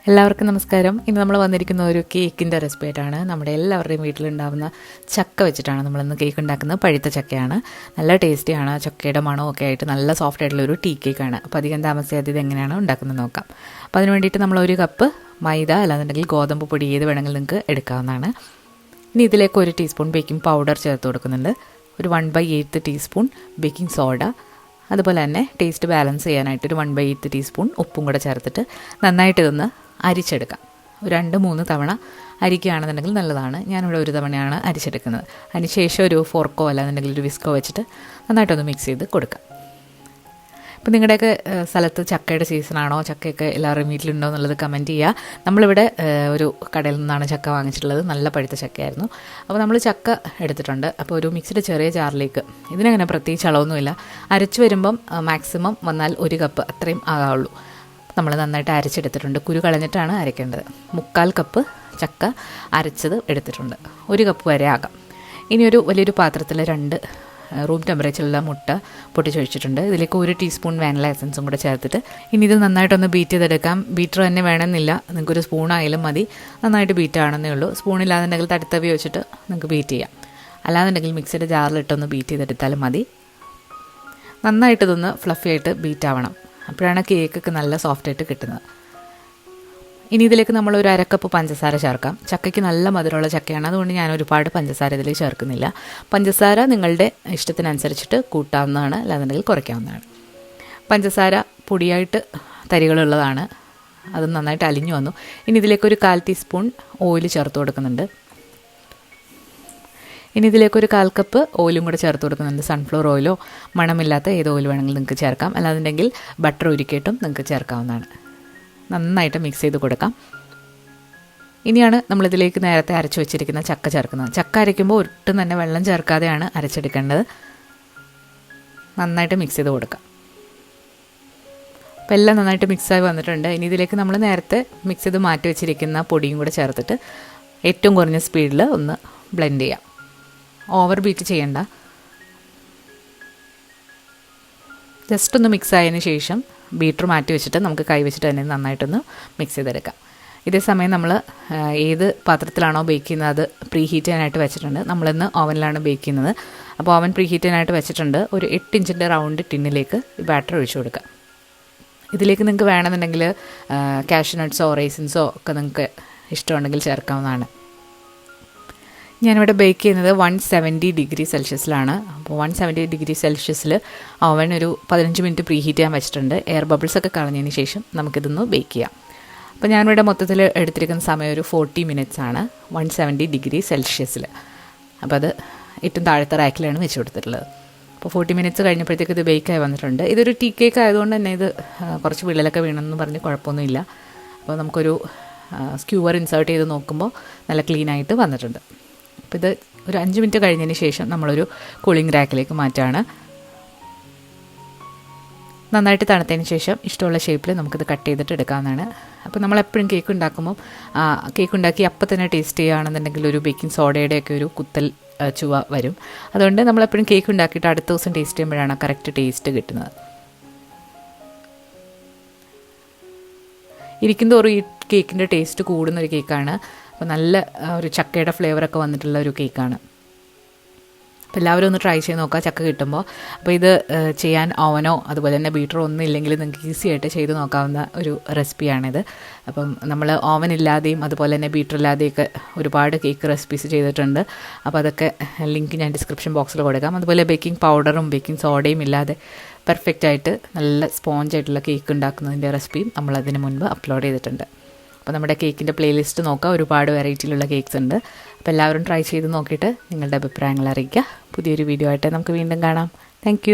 എല്ലാവർക്കും നമസ്കാരം. ഇന്ന് നമ്മൾ വന്നിരിക്കുന്ന ഒരു കേക്കിൻ്റെ റെസിപ്പി ആയിട്ടാണ്. നമ്മുടെ എല്ലാവരുടെയും വീട്ടിലുണ്ടാകുന്ന ചക്ക വെച്ചിട്ടാണ് നമ്മളിന്ന് കേക്ക് ഉണ്ടാക്കുന്നത്. പഴുത്ത ചക്കയാണ്, നല്ല ടേസ്റ്റിയാണ്. ചക്കയുടെ മണവും ഒക്കെ ആയിട്ട് നല്ല സോഫ്റ്റ് ആയിട്ടുള്ളൊരു ടീ കേക്കാണ്. അപ്പോൾ അധികം താമസിയാതെ ഇത് എങ്ങനെയാണ് ഉണ്ടാക്കുന്നത് നോക്കാം. അപ്പോൾ അതിന് വേണ്ടിയിട്ട് നമ്മൾ 1 കപ്പ് മൈദ അല്ലാന്നുണ്ടെങ്കിൽ ഗോതമ്പ് പൊടി ഏത് വേണമെങ്കിലും നിങ്ങൾക്ക് എടുക്കാവുന്നതാണ്. ഇനി ഇതിലേക്ക് 1 ടീസ്പൂൺ ബേക്കിംഗ് പൗഡർ ചേർത്ത് കൊടുക്കുന്നുണ്ട്. ഒരു 1/8 ടീസ്പൂൺ ബേക്കിംഗ് സോഡ, അതുപോലെ തന്നെ ടേസ്റ്റ് ബാലൻസ് ചെയ്യാനായിട്ട് ഒരു 1/8 ടീസ്പൂൺ ഉപ്പും കൂടെ ചേർത്തിട്ട് നന്നായിട്ട് ഇതൊന്ന് അരിച്ചെടുക്കാം. ഒരു 2-3 തവണ അരിക്കുകയാണെന്നുണ്ടെങ്കിൽ നല്ലതാണ്. ഞാനിവിടെ 1 തവണയാണ് അരിച്ചെടുക്കുന്നത്. അതിനുശേഷം ഒരു ഫോർക്കോ അല്ലാന്നുണ്ടെങ്കിൽ ഒരു വിസ്കോ വെച്ചിട്ട് നന്നായിട്ടൊന്ന് മിക്സ് ചെയ്ത് കൊടുക്കാം. ഇപ്പോൾ നിങ്ങളുടെയൊക്കെ സ്ഥലത്ത് ചക്കയുടെ സീസണാണോ, ചക്കയൊക്കെ എല്ലാവരുടെയും വീട്ടിലുണ്ടോ എന്നുള്ളത് കമൻറ്റ് ചെയ്യുക. നമ്മളിവിടെ ഒരു കടയിൽ നിന്നാണ് ചക്ക വാങ്ങിച്ചിട്ടുള്ളത്. നല്ല പഴുത്ത ചക്കയായിരുന്നു. അപ്പോൾ നമ്മൾ ചക്ക എടുത്തിട്ടുണ്ട്. അപ്പോൾ ഒരു മിക്സിയുടെ ചെറിയ ജാറിലേക്ക്, ഇതിനങ്ങനെ പ്രത്യേകിച്ച് അളവൊന്നുമില്ല, അരച്ച് വരുമ്പം മാക്സിമം വന്നാൽ 1 കപ്പ് അത്രയും ആകാവുള്ളൂ. നമ്മൾ നന്നായിട്ട് അരച്ചെടുത്തിട്ടുണ്ട്. കുരു കളഞ്ഞിട്ടാണ് അരയ്ക്കേണ്ടത്. 1/4 കപ്പ് ചക്ക അരച്ചത് എടുത്തിട്ടുണ്ട്. 1 കപ്പ് വരെ ആകാം. ഇനി ഒരു വലിയൊരു പാത്രത്തിൽ 2 റൂം ടെമ്പറേച്ചറിലുള്ള മുട്ട പൊട്ടിച്ചൊഴിച്ചിട്ടുണ്ട്. ഇതിലേക്ക് 1 ടീസ്പൂൺ വാനില എസൻസും കൂടെ ചേർത്തിട്ട് ഇനി ഇത് നന്നായിട്ടൊന്ന് ബീറ്റ് ചെയ്തെടുക്കാം. ബീറ്റർ തന്നെ വേണമെന്നില്ല, നിങ്ങൾക്കൊരു സ്പൂണായാലും മതി. നന്നായിട്ട് ബീറ്റ് ആണെന്നേ ഉള്ളൂ. സ്പൂണില്ലാന്നുണ്ടെങ്കിൽ തടിത്തവി വെച്ചിട്ട് നിങ്ങൾക്ക് ബീറ്റ് ചെയ്യാം. അല്ലാന്നുണ്ടെങ്കിൽ മിക്സിയുടെ ജാറിലിട്ടൊന്ന് ബീറ്റ് ചെയ്തെടുത്താലും മതി. നന്നായിട്ടിതൊന്ന് ഫ്ലഫി ആയിട്ട് ബീറ്റ് ആവണം. അപ്പോഴാണ് കേക്കൊക്കെ നല്ല സോഫ്റ്റായിട്ട് കിട്ടുന്നത്. ഇനി ഇതിലേക്ക് നമ്മൾ ഒരു 1/2 കപ്പ് പഞ്ചസാര ചേർക്കാം. ചക്കയ്ക്ക് നല്ല മധുരമുള്ള ചക്കയാണ്, അതുകൊണ്ട് ഞാൻ ഒരുപാട് പഞ്ചസാര ഇതിലേക്ക് ചേർക്കുന്നില്ല. പഞ്ചസാര നിങ്ങളുടെ ഇഷ്ടത്തിനനുസരിച്ചിട്ട് കൂട്ടാവുന്നതാണ്, അല്ലാന്നുണ്ടെങ്കിൽ കുറയ്ക്കാവുന്നതാണ്. പഞ്ചസാര പൊടിയായിട്ട് തരികളുള്ളതാണ്, അത് നന്നായിട്ട് അലിഞ്ഞു വന്നു. ഇനി ഇതിലേക്ക് ഒരു 1/4 ടീസ്പൂൺ ഓയിൽ ചേർത്ത് കൊടുക്കുന്നുണ്ട്. ഇനി ഇതിലേക്ക് ഒരു 1/4 കപ്പ് ഓയിലും കൂടെ ചേർത്ത് കൊടുക്കുന്നുണ്ട്. സൺഫ്ലവർ ഓയിലോ മണമില്ലാത്ത ഏത് ഓയിൽ വേണമെങ്കിലും നിങ്ങൾക്ക് ചേർക്കാം. അല്ലാന്നുണ്ടെങ്കിൽ ബട്ടർ ഉരുക്കിയിട്ടും നിങ്ങൾക്ക് ചേർക്കാവുന്നതാണ്. നന്നായിട്ട് മിക്സ് ചെയ്ത് കൊടുക്കാം. ഇനിയാണ് നമ്മളിതിലേക്ക് നേരത്തെ അരച്ച് വെച്ചിരിക്കുന്ന ചക്ക ചേർക്കുന്നത്. ചക്ക അരയ്ക്കുമ്പോൾ ഒട്ടും തന്നെ വെള്ളം ചേർക്കാതെയാണ് അരച്ചെടുക്കേണ്ടത്. നന്നായിട്ട് മിക്സ് ചെയ്ത് കൊടുക്കാം. അപ്പോൾ എല്ലാം നന്നായിട്ട് മിക്സായി വന്നിട്ടുണ്ട്. ഇനി ഇതിലേക്ക് നമ്മൾ നേരത്തെ മിക്സ് ചെയ്ത് മാറ്റി വെച്ചിരിക്കുന്ന പൊടിയും കൂടെ ചേർത്തിട്ട് ഏറ്റവും കുറഞ്ഞ സ്പീഡിൽ ഒന്ന് ബ്ലെൻഡ് ചെയ്യാം. ഓവർ ബീറ്റ് ചെയ്യണ്ട. ജസ്റ്റ് ഒന്ന് മിക്സ് ആയതിന് ശേഷം ബീറ്റർ മാറ്റി വെച്ചിട്ട് നമുക്ക് കൈ വെച്ചിട്ട് തന്നെ നന്നായിട്ടൊന്ന് മിക്സ് ചെയ്തെടുക്കാം. ഇതേ സമയം നമ്മൾ ഏത് പാത്രത്തിലാണോ ബേക്ക് ചെയ്യുന്നത് അത് പ്രീ ഹീറ്റ് ചെയ്യാനായിട്ട് വെച്ചിട്ടുണ്ട്. നമ്മളിന്ന് ഓവനിലാണ് ബേക്ക് ചെയ്യുന്നത്. അപ്പോൾ ഓവൻ പ്രീ ഹീറ്റ് ചെയ്യാനായിട്ട് വെച്ചിട്ടുണ്ട്. ഒരു 8 ഇഞ്ചിൻ്റെ റൗണ്ട് ടിന്നിലേക്ക് ഈ ബാറ്റർ ഒഴിച്ചു കൊടുക്കാം. ഇതിലേക്ക് നിങ്ങൾക്ക് വേണമെന്നുണ്ടെങ്കിൽ കാഷ്യൂ നട്ട്സോ റൈസിൻസോ ഒക്കെ നിങ്ങൾക്ക് ഇഷ്ടമുണ്ടെങ്കിൽ ചേർക്കാവുന്നതാണ്. ഞാനിവിടെ ബേക്ക് ചെയ്യുന്നത് 170 ഡിഗ്രി സെൽഷ്യസിലാണ്. അപ്പോൾ 170 ഡിഗ്രി സെൽഷ്യസിൽ ഓവൻ ഒരു 15 മിനിറ്റ് പ്രീ ഹീറ്റ് ചെയ്യാൻ വെച്ചിട്ടുണ്ട്. എയർ ബബിൾസൊക്കെ കളഞ്ഞതിന് ശേഷം നമുക്കിതൊന്ന് ബേക്ക് ചെയ്യാം. അപ്പോൾ ഞാനിവിടെ മൊത്തത്തിൽ എടുത്തിരിക്കുന്ന സമയം ഒരു 40 മിനിറ്റ്സ് ആണ് 170 ഡിഗ്രി സെൽഷ്യസിൽ. അപ്പോൾ അത് ഏറ്റവും താഴത്തെ റാക്കിലാണ് വെച്ച് കൊടുത്തിട്ടുള്ളത്. അപ്പോൾ 40 മിനിറ്റ്സ് കഴിഞ്ഞപ്പോഴത്തേക്ക് ഇത് ബേക്കായി വന്നിട്ടുണ്ട്. ഇതൊരു ടീ കേക്ക് ആയതുകൊണ്ട് തന്നെ ഇത് കുറച്ച് വിള്ളലൊക്കെ വീണമെന്ന് പറഞ്ഞ് കുഴപ്പമൊന്നുമില്ല. അപ്പോൾ നമുക്കൊരു സ്ക്യൂവർ ഇൻസേർട്ട് ചെയ്ത് നോക്കുമ്പോൾ നല്ല ക്ലീനായിട്ട് വന്നിട്ടുണ്ട്. അപ്പോൾ ഇത് ഒരു 5 മിനിറ്റ് കഴിഞ്ഞതിന് ശേഷം നമ്മളൊരു കൂളിംഗ് റാക്കിലേക്ക് മാറ്റുകയാണ്. നന്നായിട്ട് തണുത്തതിന് ശേഷം ഇഷ്ടമുള്ള ഷേപ്പിൽ നമുക്കിത് കട്ട് ചെയ്തിട്ട് എടുക്കാവുന്നതാണ്. അപ്പോൾ നമ്മളെപ്പോഴും കേക്ക് ഉണ്ടാക്കുമ്പം കേക്ക് ഉണ്ടാക്കി അപ്പം തന്നെ ടേസ്റ്റ് ചെയ്യുകയാണെന്നുണ്ടെങ്കിൽ ഒരു ബേക്കിംഗ് സോഡയുടെയൊക്കെ ഒരു കുത്തൽ ചുവ വരും. അതുകൊണ്ട് നമ്മളെപ്പോഴും കേക്ക് ഉണ്ടാക്കിയിട്ട് അടുത്ത ദിവസം ടേസ്റ്റ് ചെയ്യുമ്പോഴാണ് കറക്റ്റ് ടേസ്റ്റ് കിട്ടുന്നത്. ഇരിക്കുന്നതോറും ഈ കേക്കിൻ്റെ ടേസ്റ്റ് കൂടുന്നൊരു കേക്കാണ്. അപ്പോൾ നല്ല ഒരു ചക്കയുടെ ഫ്ലേവറൊക്കെ വന്നിട്ടുള്ള ഒരു കേക്കാണ്. അപ്പോൾ എല്ലാവരും ഒന്ന് ട്രൈ ചെയ്ത് നോക്കുക ചക്ക കിട്ടുമ്പോൾ. അപ്പോൾ ഇത് ചെയ്യാൻ ഓവനോ അതുപോലെ തന്നെ ബീറ്ററോ ഒന്നും ഇല്ലെങ്കിൽ നിങ്ങൾക്ക് ഈസി ആയിട്ട് ചെയ്ത് നോക്കാവുന്ന ഒരു റെസിപ്പിയാണിത്. അപ്പം നമ്മൾ ഓവൻ ഇല്ലാതെയും അതുപോലെ തന്നെ ബീറ്റർ ഇല്ലാതെയൊക്കെ ഒരുപാട് കേക്ക് റെസിപ്പീസ് ചെയ്തിട്ടുണ്ട്. അപ്പോൾ അതൊക്കെ ലിങ്ക് ഞാൻ ഡിസ്ക്രിപ്ഷൻ ബോക്സിൽ കൊടുക്കാം. അതുപോലെ ബേക്കിംഗ് പൗഡറും ബേക്കിംഗ് സോഡയും ഇല്ലാതെ പെർഫെക്റ്റായിട്ട് നല്ല സ്പോഞ്ചായിട്ടുള്ള കേക്ക് ഉണ്ടാക്കുന്നതിൻ്റെ റെസിപ്പിയും നമ്മളതിന് മുൻപ് അപ്ലോഡ് ചെയ്തിട്ടുണ്ട്. അപ്പോൾ നമ്മുടെ കേക്കിൻ്റെ പ്ലേലിസ്റ്റ് നോക്കുക, ഒരുപാട് വെറൈറ്റിയിലുള്ള കേക്ക്സ് ഉണ്ട്. അപ്പോൾ എല്ലാവരും ട്രൈ ചെയ്ത് നോക്കിയിട്ട് നിങ്ങളുടെ അഭിപ്രായങ്ങൾ അറിയിക്കുക. പുതിയൊരു വീഡിയോ ആയിട്ട് നമുക്ക് വീണ്ടും കാണാം. താങ്ക്